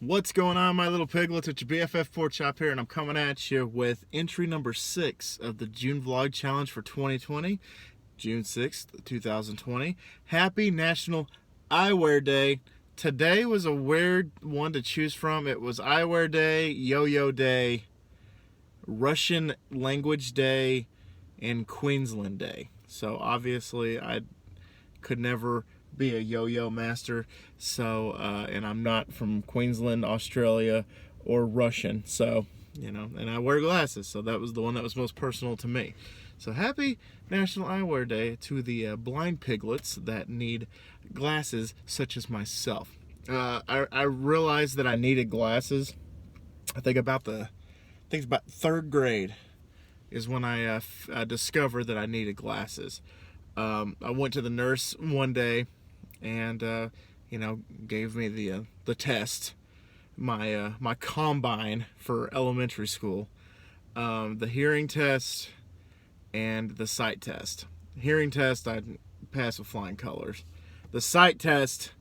What's going on, my little piglets? It's your BFF Pork Chop here, and I'm coming at you with entry number 6 of the June Vlog Challenge for 2020, June 6th, 2020. Happy National Eyewear Day. Today was a weird one to choose from. It was Eyewear Day, Yo-Yo Day, Russian Language Day, and Queensland Day. So obviously I could never be a yo-yo master, so and I'm not from Queensland, Australia, or Russian, so and I wear glasses, so that was the one that was most personal to me. So happy National Eyewear Day to the blind piglets that need glasses, such as myself. I realized that I needed glasses. I think about third grade is when I discovered that I needed glasses. I went to the nurse one day, and gave me the test, my combine for elementary school, the hearing test and the sight test. Hearing test I passed with flying colors. The sight test,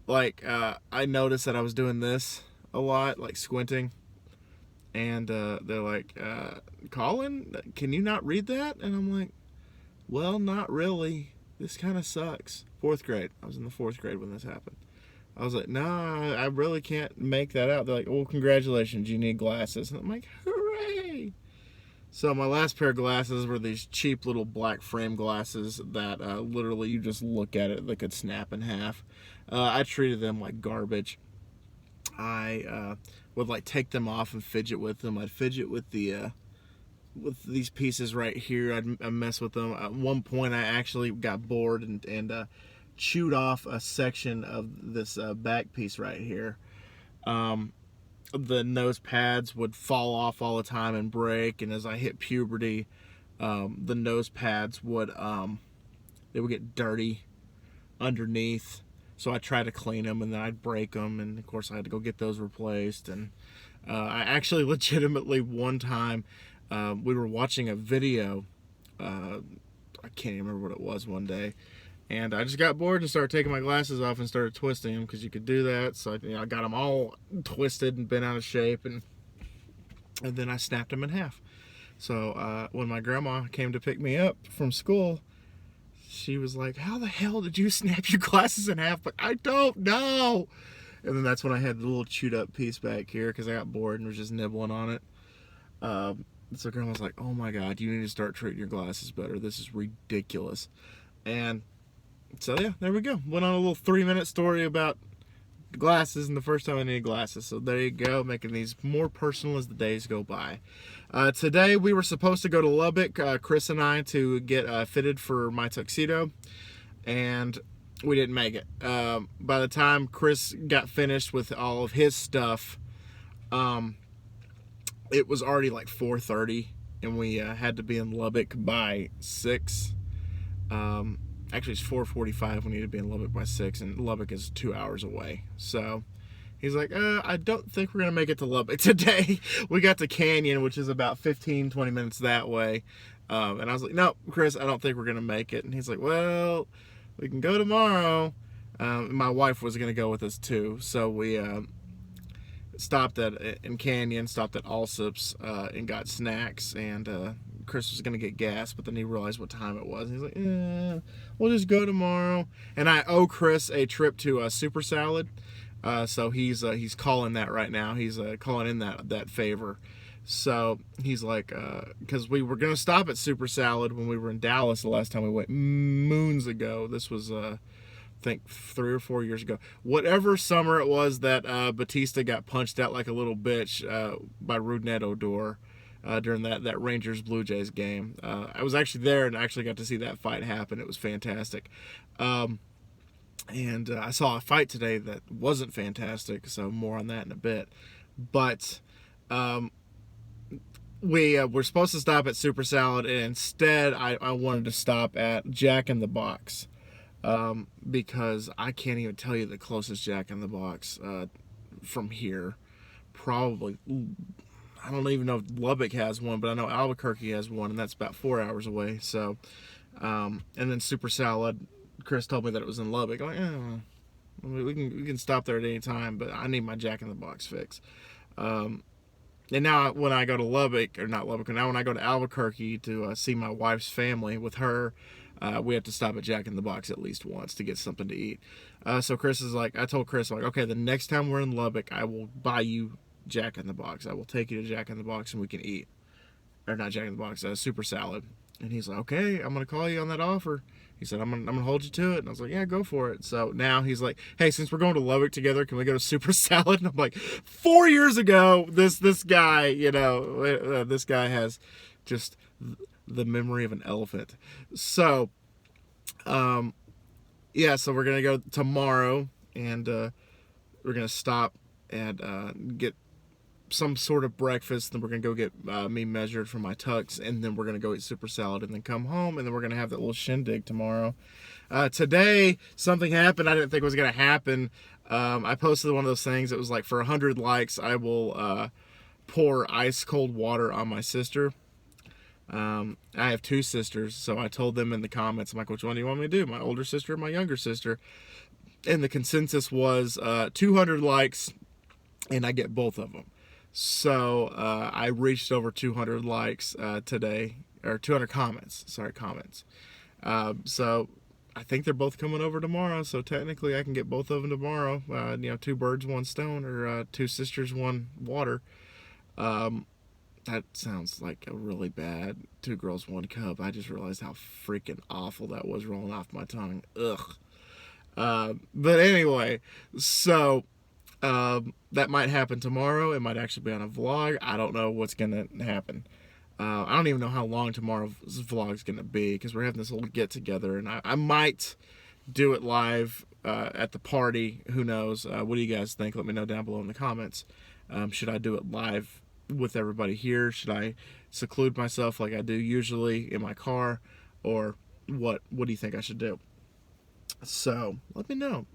I noticed that I was doing this a lot, like squinting, and they're like, Colin, can you not read that? And I'm like, well, not really. This kind of sucks. Fourth grade. I was in the fourth grade when this happened. I was like, nah, I really can't make that out. They're like, well, congratulations, you need glasses. And I'm like, hooray! So my last pair of glasses were these cheap little black frame glasses that literally you just look at it, they could snap in half. I treated them like garbage. I would take them off and fidget with them. I'd fidget with with these pieces right here. I'd mess with them. At one point, I actually got bored and chewed off a section of this back piece right here. The nose pads would fall off all the time and break, and as I hit puberty, the nose pads would get dirty underneath. So I tried to clean them, and then I'd break them, and of course I had to go get those replaced. And I actually legitimately one time, we were watching a video, I can't even remember what it was one day, and I just got bored and started taking my glasses off and started twisting them, because you could do that. So I got them all twisted and bent out of shape, and then I snapped them in half. So when my grandma came to pick me up from school, she was like, how the hell did you snap your glasses in half? But I don't know. And then that's when I had the little chewed up piece back here, because I got bored and was just nibbling on it. So grandma was like, oh my god, you need to start treating your glasses better. This is ridiculous. And so yeah, there we go. Went on a little 3-minute story about glasses and the first time I needed glasses. So there you go, making these more personal as the days go by. Today we were supposed to go to Lubbock, Chris and I, to get fitted for my tuxedo, and we didn't make it. By the time Chris got finished with all of his stuff, it was already like 4:30, and we had to be in Lubbock by 6. Actually, it's 4:45. We need to be in Lubbock by 6, and Lubbock is 2 hours away. So he's like, I don't think we're going to make it to Lubbock today. We got to Canyon, which is about 15-20 minutes that way. And I was like, no, Chris, I don't think we're going to make it. And he's like, well, we can go tomorrow. My wife was going to go with us too. So we stopped in Canyon, stopped at Allsup's, and got snacks, and Chris was gonna get gas, but then he realized what time it was, and he's like, we'll just go tomorrow. And I owe Chris a trip to Super Salad, so he's calling that right now. He's calling in that favor. So he's like, because we were gonna stop at Super Salad when we were in Dallas the last time we went, moons ago. This was I think 3 or 4 years ago. Whatever summer it was that Batista got punched out like a little bitch by Rougned Odor during that Rangers Blue Jays game. I was actually there and actually got to see that fight happen. It was fantastic. And I saw a fight today that wasn't fantastic, so more on that in a bit. But we were supposed to stop at Super Salad, and instead I wanted to stop at Jack in the Box. Because I can't even tell you the closest Jack in the Box from here. Probably, I don't even know if Lubbock has one, but I know Albuquerque has one, and that's about 4 hours away. So, and then Super Salad, Chris told me that it was in Lubbock. I'm like, I mean, we can stop there at any time, but I need my Jack in the Box fix. And now when I go to Lubbock, or not Lubbock, now when I go to Albuquerque to see my wife's family with her, we have to stop at Jack in the Box at least once to get something to eat. So Chris is like, I told Chris, like, okay, the next time we're in Lubbock, I will buy you Jack in the Box. I will take you to Jack in the Box and we can eat. Or not Jack in the Box, Super Salad. And he's like, okay, I'm going to call you on that offer. He said, I'm gonna hold you to it. And I was like, yeah, go for it. So now he's like, hey, since we're going to Lubbock together, can we go to Super Salad? And I'm like, 4 years ago, this guy, this guy has just the memory of an elephant. So, yeah, so we're going to go tomorrow, and we're going to stop and get some sort of breakfast. Then we're gonna go get me measured for my tux, and then we're gonna go eat Super Salad, and then come home, and then we're gonna have that little shindig tomorrow. Today something happened I didn't think was gonna happen. I posted one of those things. It was like, for 100 likes I will pour ice cold water on my sister. I have 2 sisters, so I told them in the comments, I'm like, which one do you want me to do, my older sister or my younger sister? And the consensus was 200 likes and I get both of them. So I reached over 200 likes today, or 200 comments. Sorry, comments. So I think they're both coming over tomorrow. So technically, I can get both of them tomorrow. 2 birds, 1 stone, or 2 sisters, 1 water. That sounds like a really bad 2 girls, 1 cup. I just realized how freaking awful that was rolling off my tongue. Ugh. But anyway, so. That might happen tomorrow. It might actually be on a vlog. I don't know what's gonna happen. I don't even know how long tomorrow's vlog is gonna be, because we're having this little get together, and I might do it live at the party. Who knows? What do you guys think? Let me know down below in the comments. Should I do it live with everybody here? Should I seclude myself like I do usually in my car, or what do you think I should do? So let me know.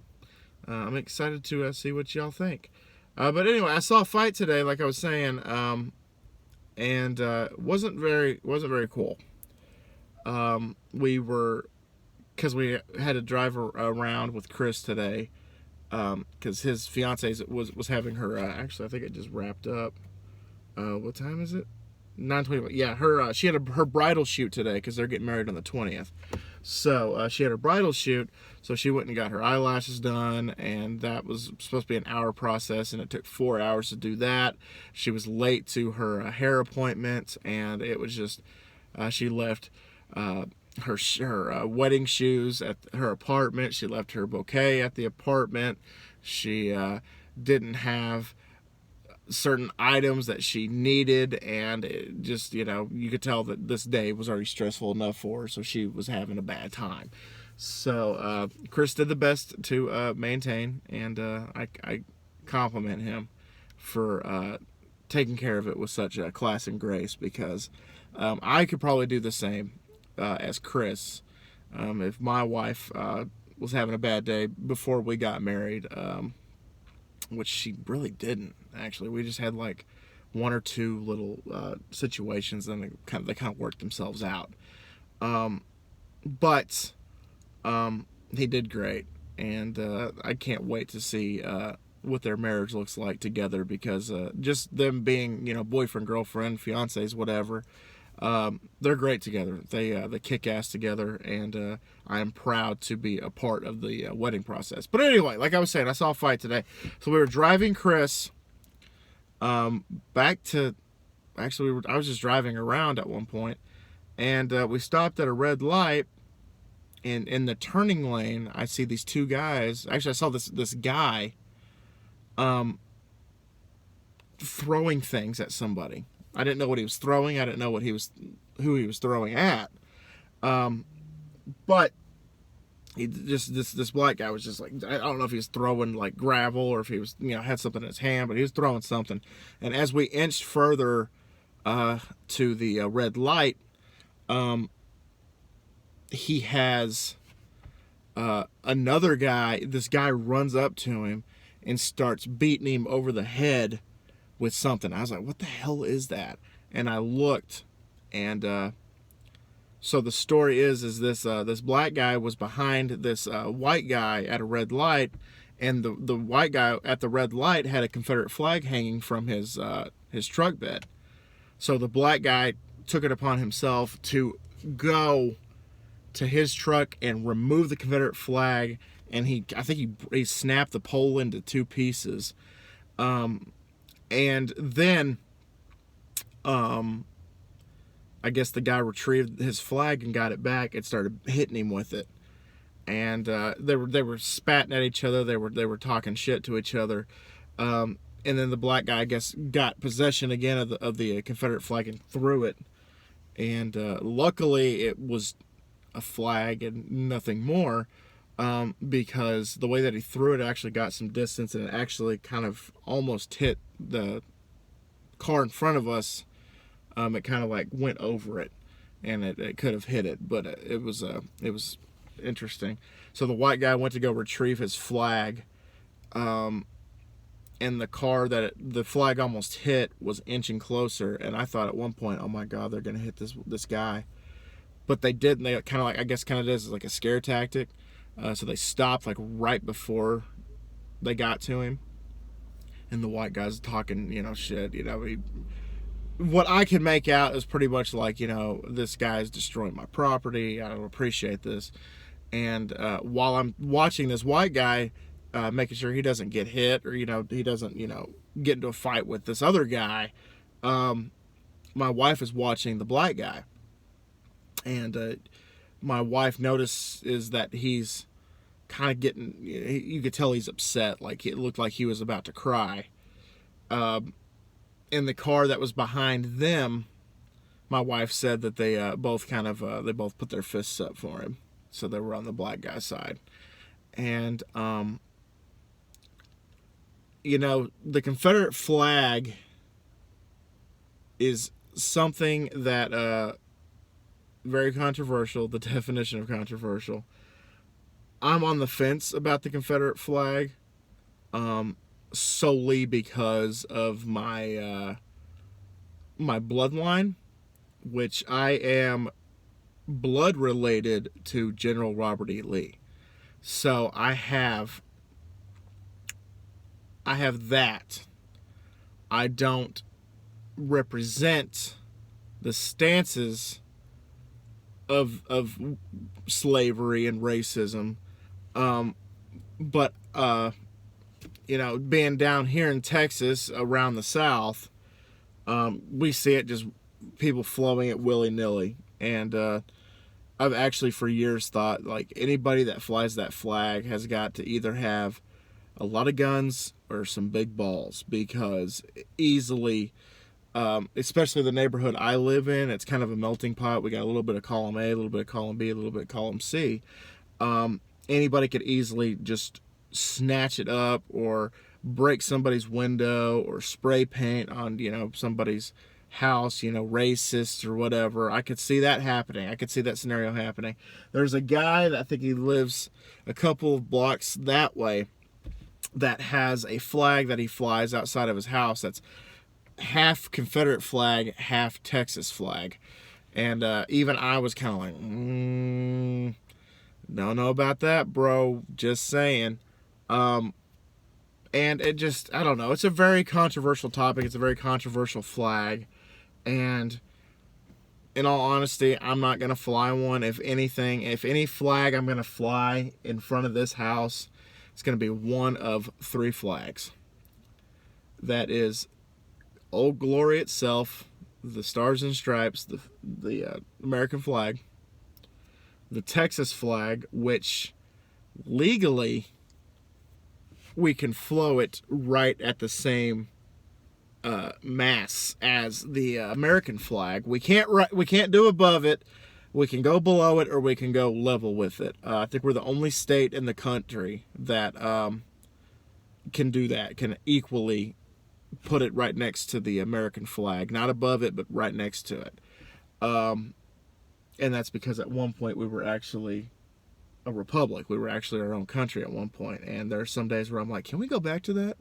I'm excited to see what y'all think. But anyway, I saw a fight today, like I was saying, and wasn't very cool. Because we had to drive around with Chris today, because his fiance was having her. Actually, I think it just wrapped up. What time is it? 9:20. Yeah, she had her bridal shoot today, because they're getting married on the 20th. So she had her bridal shoot, so she went and got her eyelashes done, and that was supposed to be an hour process, and it took 4 hours to do that. She was late to her hair appointment, and it was just she left her wedding shoes at her apartment. She left her bouquet at the apartment. She didn't have certain items that she needed, and it just, you could tell that this day was already stressful enough for her, so she was having a bad time. So Chris did the best to maintain, and I compliment him for taking care of it with such class and grace, because I could probably do the same as Chris if my wife was having a bad day before we got married, which she really didn't. Actually, we just had like 1 or 2 little situations, and they kind of worked themselves out. But he did great, and I can't wait to see what their marriage looks like together, because just them being, boyfriend, girlfriend, fiancés, whatever, they're great together. They kick ass together, and I am proud to be a part of the wedding process. But anyway, like I was saying, I saw a fight today. So we were driving Chris back to, actually, I was just driving around at one point, and we stopped at a red light, and in the turning lane, I see these 2 guys. Actually, I saw this guy throwing things at somebody. I didn't know what he was throwing. I didn't know who he was throwing at. But he just this black guy was just like, I don't know if he was throwing like gravel, or if he was, had something in his hand, but he was throwing something. And as we inched further to the red light, he has another guy. This guy runs up to him and starts beating him over the head with something. I was like, what the hell is that? And I looked, and so the story is this this black guy was behind this white guy at a red light, and the white guy at the red light had a Confederate flag hanging from his truck bed. So the black guy took it upon himself to go to his truck and remove the Confederate flag, and I think he snapped the pole into two pieces, and then I guess the guy retrieved his flag and got it back and started hitting him with it, and they were spatting at each other. They were talking shit to each other. And then the black guy, I guess, got possession again of the Confederate flag and threw it. And luckily, it was a flag and nothing more, because the way that he threw it actually got some distance, and it actually kind of almost hit the car in front of us. It kind of like went over it, and it could have hit it, but it was interesting. So the white guy went to go retrieve his flag. And the car that the flag almost hit was inching closer, and I thought at one point, oh my God, they're gonna hit this guy, but they didn't. They kind of like, I guess, kind of does like a scare tactic. So they stopped like right before they got to him, and the white guy's talking, shit. What I can make out is pretty much like, this guy's destroying my property. I don't appreciate this. And while I'm watching this white guy, making sure he doesn't get hit, or he doesn't get into a fight with this other guy, my wife is watching the black guy, and my wife notices that he's kind of getting, you could tell he's upset, like it looked like he was about to cry. In the car that was behind them, my wife said that they both put their fists up for him, so they were on the black guy's side. And the Confederate flag is something that very controversial. The definition of controversial. I'm on the fence about the Confederate flag, solely because of my my bloodline, which I am blood related to General Robert E. Lee. So I have that. I don't represent the stances of slavery and racism, but being down here in Texas around the South, we see it, just people flowing it willy-nilly. And I've actually for years thought, like, anybody that flies that flag has got to either have a lot of guns or some big balls, because easily, especially the neighborhood I live in, it's kind of a melting pot. We got a little bit of column A, a little bit of column B, a little bit of column C. Anybody could easily just snatch it up or break somebody's window or spray paint on, somebody's house, racist or whatever. I could see that happening. I could see that scenario happening. There's a guy that I think he lives a couple of blocks that way that has a flag that he flies outside of his house that's half Confederate flag, half Texas flag. And even I was kind of like, don't know about that, bro. Just saying. And it just, I don't know. It's a very controversial topic. It's a very controversial flag. And in all honesty, I'm not going to fly one. If anything, if any flag I'm going to fly in front of this house, it's going to be one of three flags. That is Old Glory itself, the Stars and Stripes, the American flag, the Texas flag, which legally we can flow it right at the same mass as the American flag. We can't do above it. We can go below it, or we can go level with it. I think we're the only state in the country that can do that, can equally put it right next to the American flag. Not above it, but right next to it. And that's because at one point we were actually a republic. We were actually our own country at one point. And there are some days where I'm like, can we go back to that?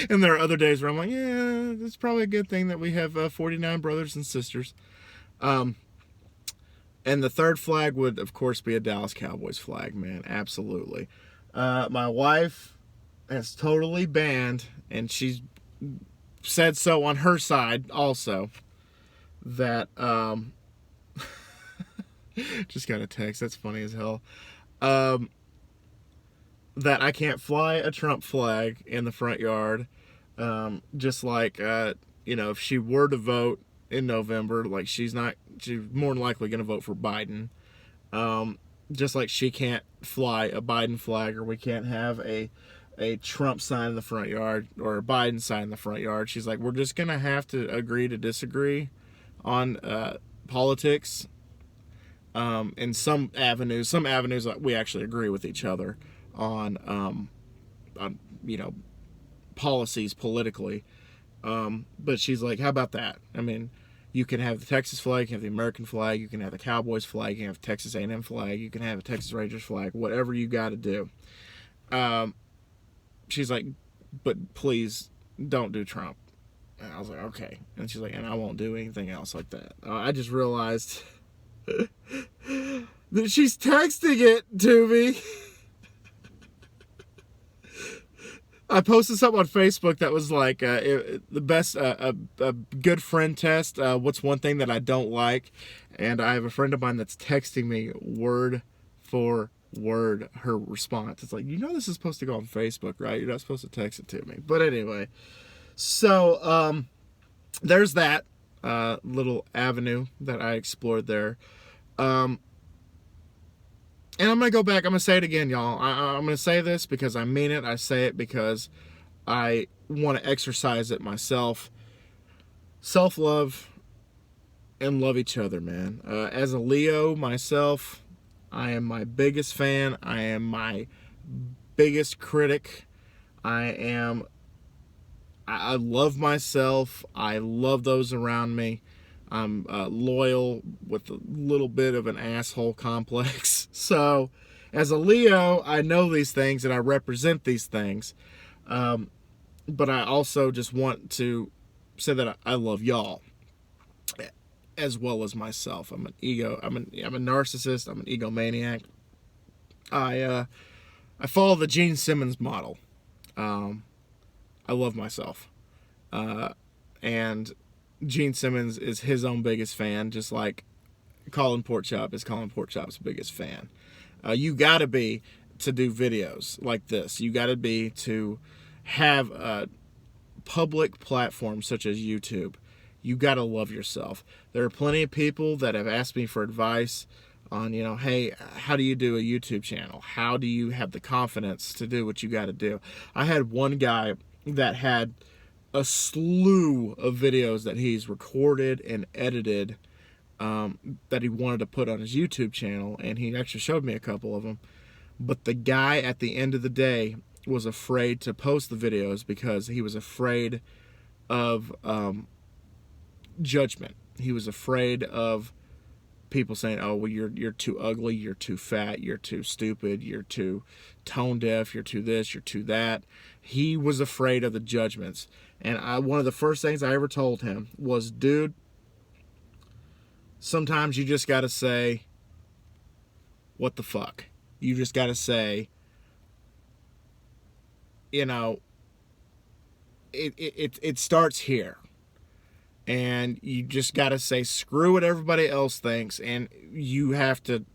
And there are other days where I'm like, yeah, it's probably a good thing that we have 49 brothers and sisters. And the third flag would, of course, be a Dallas Cowboys flag, man. Absolutely. My wife has totally banned, and she's said so on her side also, that just got a text, that's funny as hell, that I can't fly a Trump flag in the front yard. Just like, if she were to vote in November, like she's more than likely going to vote for Biden. Just like she can't fly a Biden flag, or we can't have a Trump sign in the front yard or a Biden sign in the front yard. She's like, we're just going to have to agree to disagree on politics. In some avenues we actually agree with each other on policies politically. But she's like, how about that? I mean, you can have the Texas flag, you can have the American flag, you can have the Cowboys flag, you can have the Texas A&M flag, you can have a Texas Rangers flag, whatever you got to do. She's like, but please don't do Trump. And I was like, okay. And she's like, and I won't do anything else like that. I just realized that she's texting it to me. I posted something on Facebook that was like the best, a good friend test. What's one thing that I don't like? And I have a friend of mine that's texting me word for word her response. It's like, this is supposed to go on Facebook, right? You're not supposed to text it to me. But anyway, so there's that little avenue that I explored there. And I'm going to go back. I'm going to say it again, y'all. I'm going to say this because I mean it. I say it because I want to exercise it myself. Self-love and love each other, man. As a Leo myself, I am my biggest fan. I am my biggest critic. I love myself. I love those around me. I'm loyal with a little bit of an asshole complex. So, as a Leo, I know these things and I represent these things. But I also just want to say that I love y'all as well as myself. I'm a narcissist. I'm an egomaniac. I follow the Gene Simmons model. I love myself. And Gene Simmons is his own biggest fan, just like Colin Porkchop is Colin Porkchop's biggest fan. You gotta be to do videos like this. You gotta be to have a public platform such as YouTube. You gotta love yourself. There are plenty of people that have asked me for advice on, hey, how do you do a YouTube channel? How do you have the confidence to do what you gotta do? I had one guy that had a slew of videos that he's recorded and edited that he wanted to put on his YouTube channel, and he actually showed me a couple of them. But the guy at the end of the day was afraid to post the videos because he was afraid of judgment. He was afraid of people saying, oh, well, you're too ugly, you're too fat, you're too stupid, you're too tone deaf, you're too this, you're too that. He was afraid of the judgments. And one of the first things I ever told him was, dude, sometimes you just got to say, what the fuck? You just got to say, it starts here. And you just got to say, screw what everybody else thinks. And you have to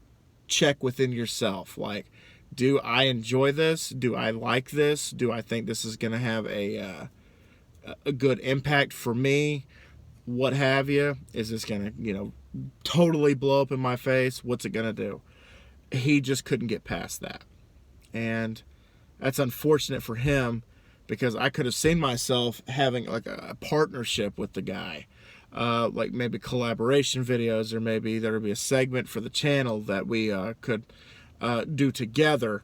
check within yourself. Like, do I enjoy this? Do I like this? Do I think this is going to have a good impact for me? What have you? Is this going to, totally blow up in my face? What's it going to do? He just couldn't get past that. And that's unfortunate for him, because I could have seen myself having like a partnership with the guy, like maybe collaboration videos, or maybe there would be a segment for the channel that we could do together.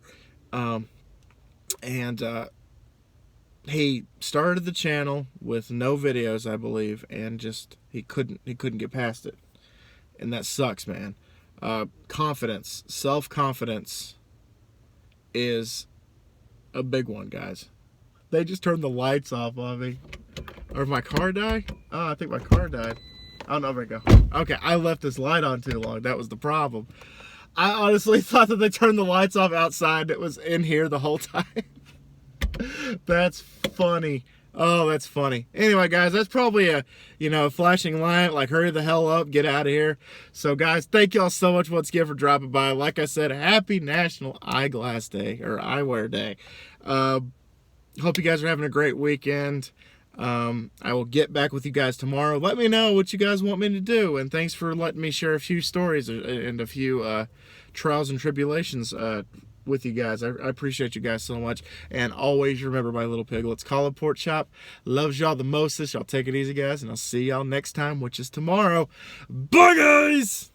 He started the channel with no videos, I believe, and just he couldn't get past it, and that sucks, man. Confidence, self-confidence is a big one, guys. They just turned the lights off on me. Or my car died? Oh, I think my car died. I don't know where it go. Okay, I left this light on too long. That was the problem. I honestly thought that they turned the lights off outside. It was in here the whole time. That's funny. Oh, that's funny. Anyway, guys, that's probably a, flashing light, like hurry the hell up, get out of here. So, guys, thank y'all so much once again for dropping by. Like I said, happy National Eyeglass Day, or Eyewear Day. Hope you guys are having a great weekend. I will get back with you guys tomorrow. Let me know what you guys want me to do, and thanks for letting me share a few stories and a few trials and tribulations with you guys. I appreciate you guys so much, and always remember, my little piglets, Colin Pork Chop loves y'all the mostest. Y'all take it easy, guys, and I'll see y'all next time, which is tomorrow. Bye, guys!